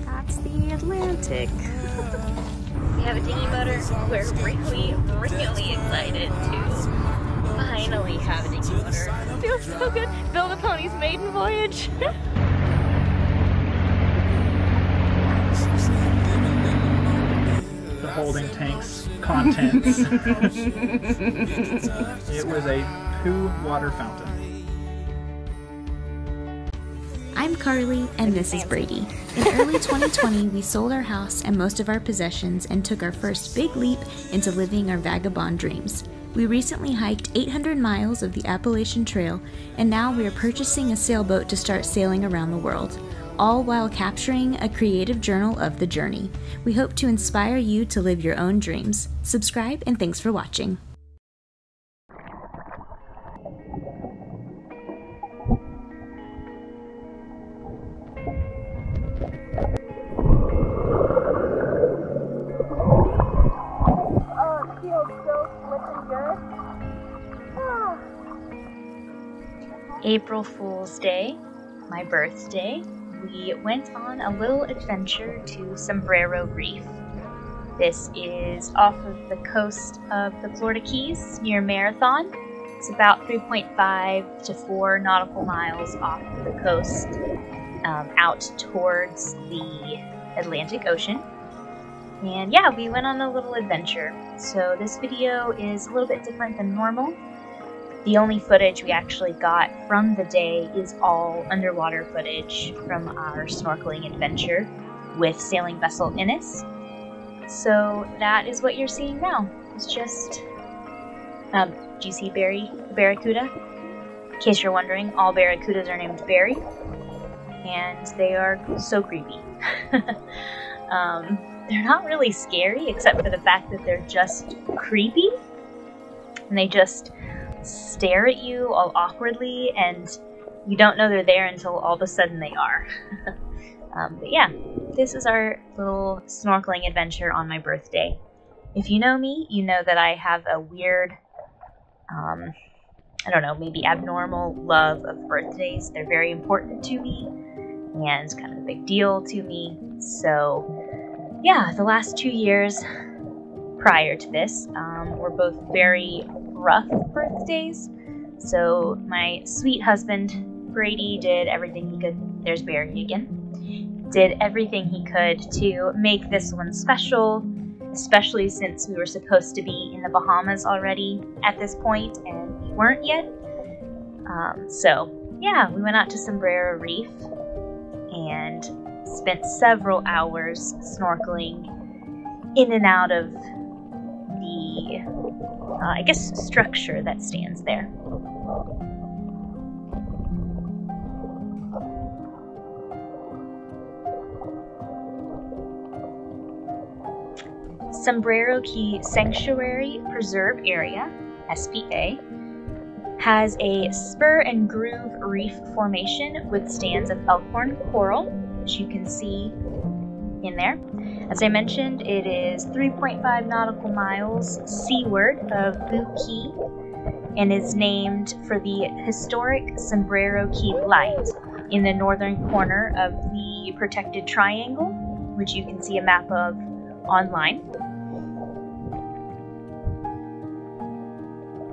That's the Atlantic. We have a dinghy motor. We're really, really excited to finally have a dinghy motor. It feels so good. Build a Pony's maiden voyage. The holding tank's contents. It was a poo water fountain. I'm Carlie, and this is Brady. In early 2020, we sold our house and most of our possessions and took our first big leap into living our vagabond dreams. We recently hiked 800 miles of the Appalachian Trail, and now we are purchasing a sailboat to start sailing around the world, all while capturing a creative journal of the journey. We hope to inspire you to live your own dreams. Subscribe, and thanks for watching. April Fool's Day, my birthday, we went on a little adventure to Sombrero Reef. This is off of the coast of the Florida Keys near Marathon. It's about 3.5 to 4 nautical miles off the coast, out towards the Atlantic Ocean. And yeah, we went on a little adventure. So this video is a little bit different than normal. The only footage we actually got from the day is all underwater footage from our snorkeling adventure with sailing vessel Innis. So that is what you're seeing now. It's just, do you see Barracuda? In case you're wondering, all barracudas are named Barry, and they are so creepy. They're not really scary, except for the fact that they're just creepy, and they just stare at you all awkwardly, and you don't know they're there until all of a sudden they are. But yeah, this is our little snorkeling adventure on my birthday. If you know me, you know that I have a weird, I don't know, maybe abnormal love of birthdays. They're very important to me and kind of a big deal to me. So yeah, the last 2 years prior to this were both very rough birthdays. So my sweet husband Brady did everything he could, there's Barry again, did everything he could to make this one special, especially since we were supposed to be in the Bahamas already at this point and we weren't yet. So yeah, we went out to Sombrero Reef and spent several hours snorkeling in and out of the I guess structure that stands there. Sombrero Key Sanctuary Preserve Area, SPA, has a spur and groove reef formation with stands of elkhorn coral, which you can see in there. As I mentioned, it is 3.5 nautical miles seaward of Boo Key and is named for the historic Sombrero Key Light in the northern corner of the protected triangle, which you can see a map of online.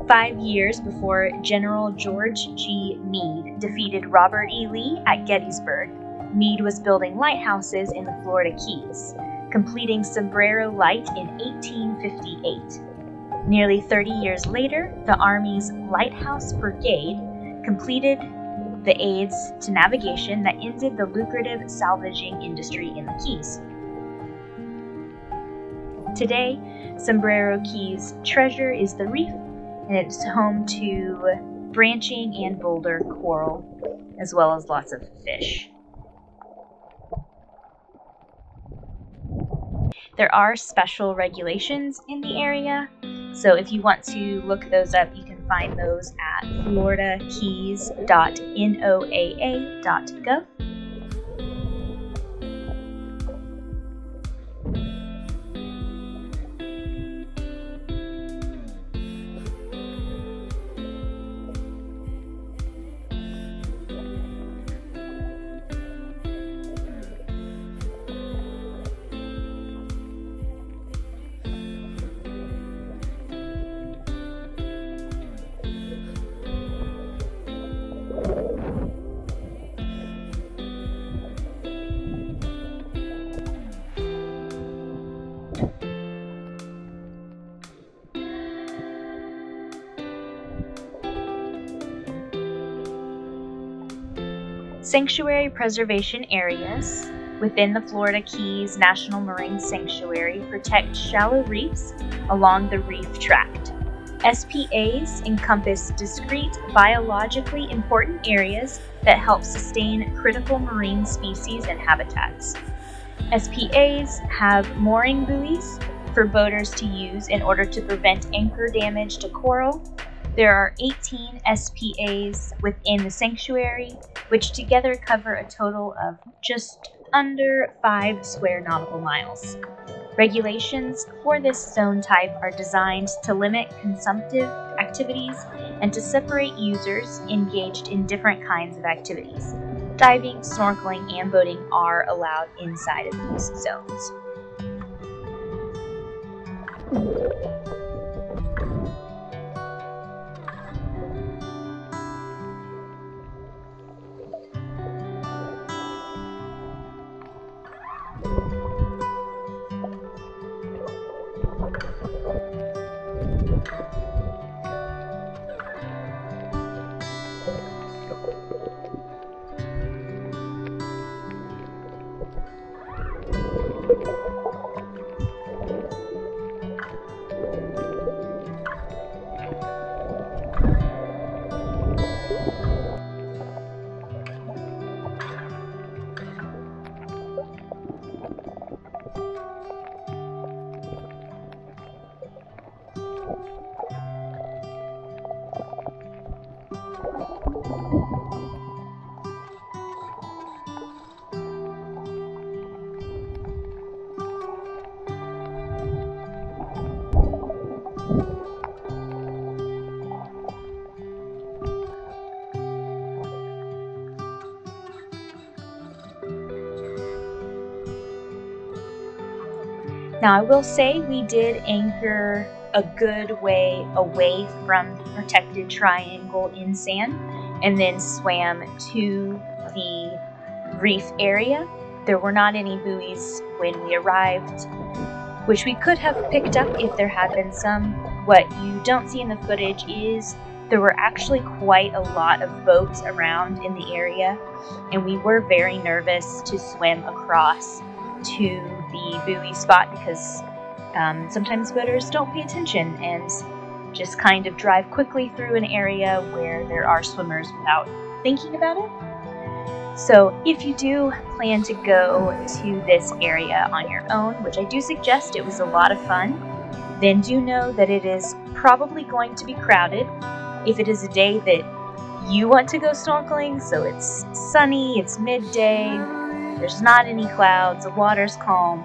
5 years before General George G. Meade defeated Robert E. Lee at Gettysburg, Meade was building lighthouses in the Florida Keys, completing Sombrero Light in 1858. Nearly 30 years later, the Army's Lighthouse Brigade completed the aids to navigation that ended the lucrative salvaging industry in the Keys. Today, Sombrero Key's treasure is the reef, and it's home to branching and boulder coral, as well as lots of fish. There are special regulations in the area, so if you want to look those up, you can find those at floridakeys.noaa.gov. Sanctuary preservation areas within the Florida Keys National Marine Sanctuary protect shallow reefs along the reef tract. SPAs encompass discrete, biologically important areas that help sustain critical marine species and habitats. SPAs have mooring buoys for boaters to use in order to prevent anchor damage to coral. There are 18 SPAs within the sanctuary, which together cover a total of just under 5 square nautical miles. Regulations for this zone type are designed to limit consumptive activities and to separate users engaged in different kinds of activities. Diving, snorkeling, and boating are allowed inside of these zones. Now, I will say we did anchor a good way away from the protected triangle in sand and then swam to the reef area. There were not any buoys when we arrived, which we could have picked up if there had been some. What you don't see in the footage is there were actually quite a lot of boats around in the area, and we were very nervous to swim across to the buoy spot because sometimes boaters don't pay attention and just kind of drive quickly through an area where there are swimmers without thinking about it. So if you do plan to go to this area on your own, which I do suggest, it was a lot of fun, then do know that it is probably going to be crowded. If it is a day that you want to go snorkeling, so it's sunny, it's midday, there's not any clouds, the water's calm,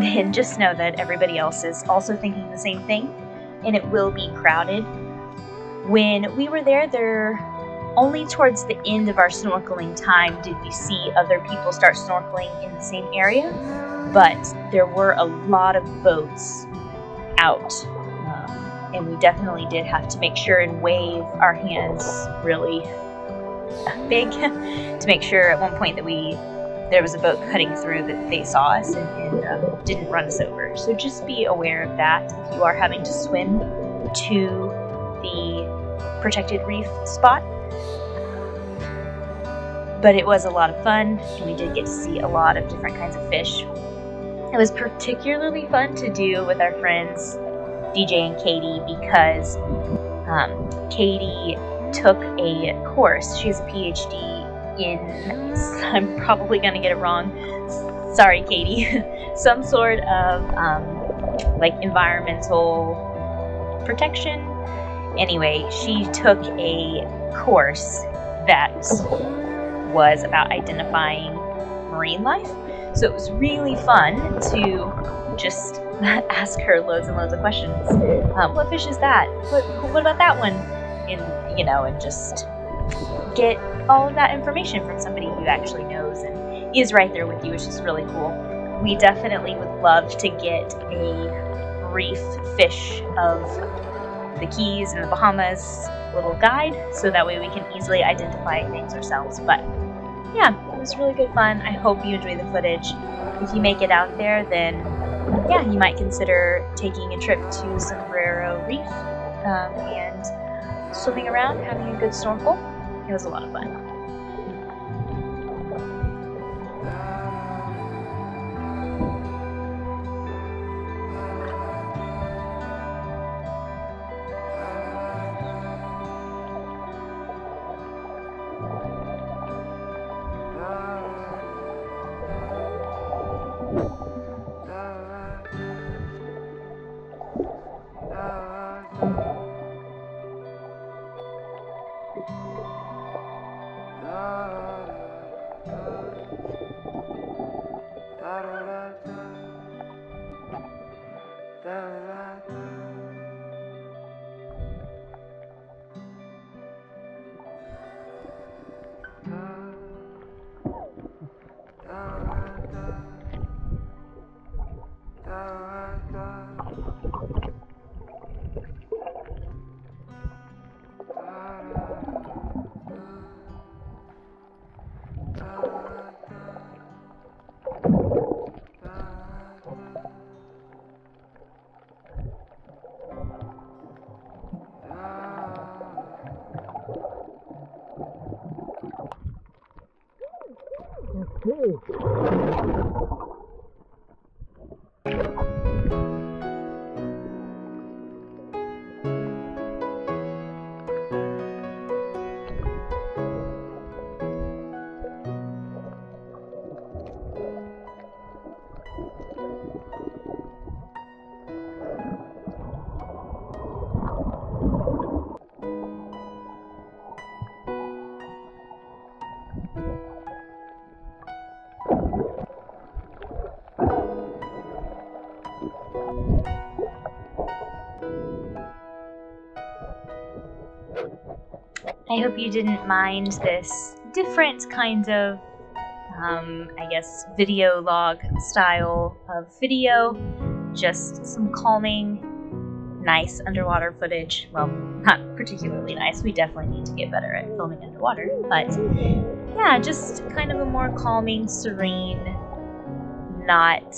then just know that everybody else is also thinking the same thing, and it will be crowded. When we were there only towards the end of our snorkeling time did we see other people start snorkeling in the same area, but there were a lot of boats out, and we definitely did have to make sure and wave our hands really big to make sure at one point that there was a boat cutting through that they saw us and didn't run us over. So just be aware of that if you are having to swim to the protected reef spot. But it was a lot of fun, and we did get to see a lot of different kinds of fish. It was particularly fun to do with our friends DJ and Katie because Katie took a course. She has a PhD in, I'm probably going to get it wrong, sorry Katie, some sort of like environmental protection. Anyway, she took a course that was about identifying marine life. So it was really fun to just ask her loads and loads of questions. What fish is that? What about that one? And just get all of that information from somebody who actually knows and is right there with you, which is really cool. We definitely would love to get a reef fish of the Keys and the Bahamas little guide, so that way we can easily identify things ourselves. But yeah, it was really good fun. I hope you enjoy the footage. If you make it out there, then yeah, you might consider taking a trip to Sombrero Reef and swimming around, having a good snorkel. It was a lot of fun. I hope you didn't mind this different kind of, I guess, video log style of video. Just some calming, nice underwater footage. Well, not particularly nice. We definitely need to get better at filming underwater. But yeah, just kind of a more calming, serene, not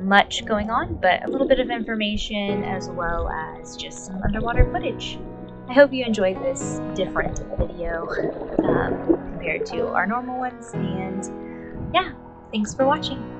much going on, but a little bit of information as well as just some underwater footage. I hope you enjoyed this different video compared to our normal ones, and yeah, thanks for watching.